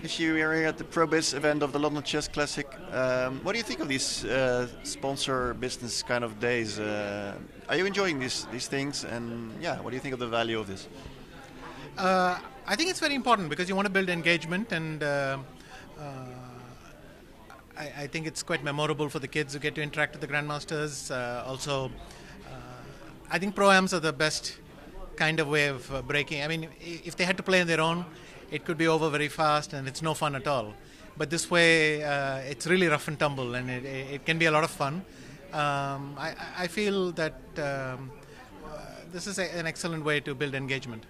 Vishy, we are here at the ProBiz event of the London Chess Classic. What do you think of these sponsor business kind of days? Are you enjoying these things? And yeah, what do you think of the value of this? I think it's very important because you want to build engagement, and I think it's quite memorable for the kids who get to interact with the grandmasters. I think pro-ams are the best kind of way of breaking. I mean, if they had to play on their own, it could be over very fast and it's no fun at all. But this way, it's really rough and tumble, and it can be a lot of fun. I feel that this is an excellent way to build engagement.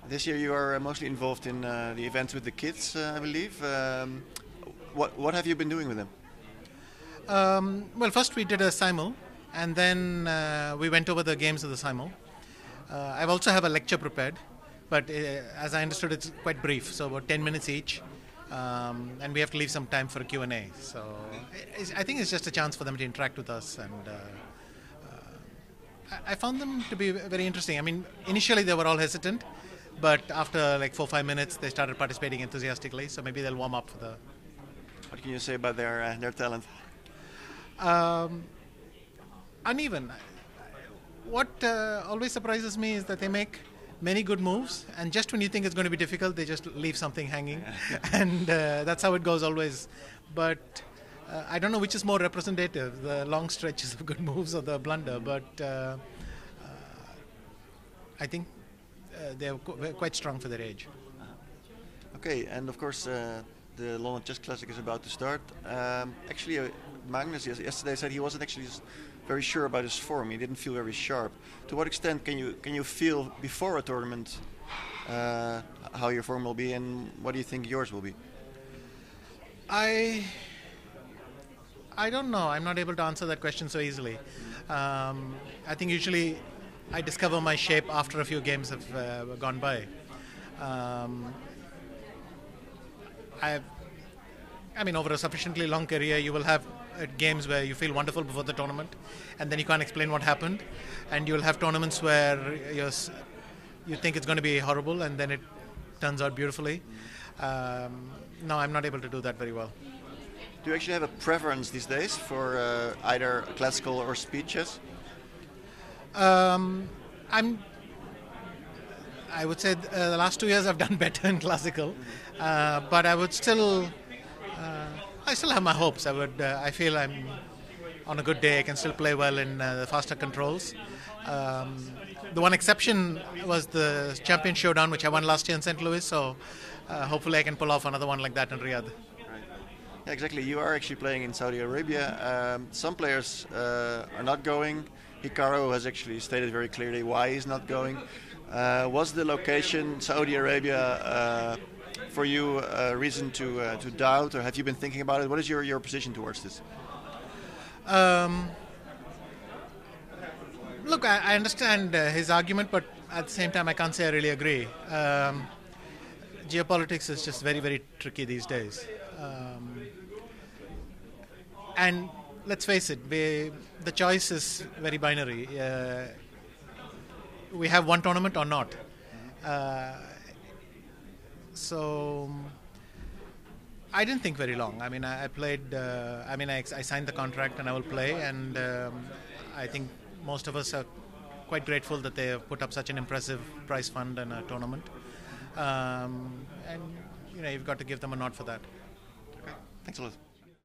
This year you are mostly involved in the events with the kids, I believe. What have you been doing with them? Well, first we did a simul, and then we went over the games of the simul. I also have a lecture prepared, but as I understood, it's quite brief, so about 10 minutes each, and we have to leave some time for a Q&A. So I think it's just a chance for them to interact with us, and I found them to be very interesting. I mean, initially they were all hesitant, but after like 4 or 5 minutes, they started participating enthusiastically, so maybe they'll warm up for the... What can you say about their talent? Uneven. What always surprises me is that they make many good moves, and just when you think it's going to be difficult, they just leave something hanging, and that's how it goes always. But I don't know which is more representative, the long stretches of good moves or the blunder, but I think they're quite strong for their age. Okay, and of course the London Chess Classic is about to start. Actually, Magnus yesterday said he wasn't actually very sure about his form. He didn't feel very sharp. To what extent can you feel before a tournament how your form will be, and what do you think yours will be? I don't know. I'm not able to answer that question so easily. I think usually I discover my shape after a few games have gone by. I mean, over a sufficiently long career, you will have games where you feel wonderful before the tournament, and then you can't explain what happened, and you will have tournaments where you think it's going to be horrible, and then it turns out beautifully. No, I'm not able to do that very well. Do you actually have a preference these days for either classical or speed chess? I would say the last 2 years I've done better in classical, but I would still. I still have my hopes. I feel I'm on a good day. I can still play well in the faster controls. The one exception was the Champion Showdown, which I won last year in St. Louis. So hopefully I can pull off another one like that in Riyadh. Right. Yeah, exactly. You are actually playing in Saudi Arabia. Some players are not going. Hikaru has actually stated very clearly why he's not going. Was the location Saudi Arabia for you a reason to doubt, or have you been thinking about it? What is your position towards this? Look, I understand his argument, but at the same time I can't say I really agree. Geopolitics is just very, very tricky these days. And let's face it, the choice is very binary. We have one tournament or not. So I didn't think very long. I mean, I played. I signed the contract and I will play. And I think most of us are quite grateful that they have put up such an impressive prize fund and a tournament. And you've got to give them a nod for that. Okay. Thanks a lot.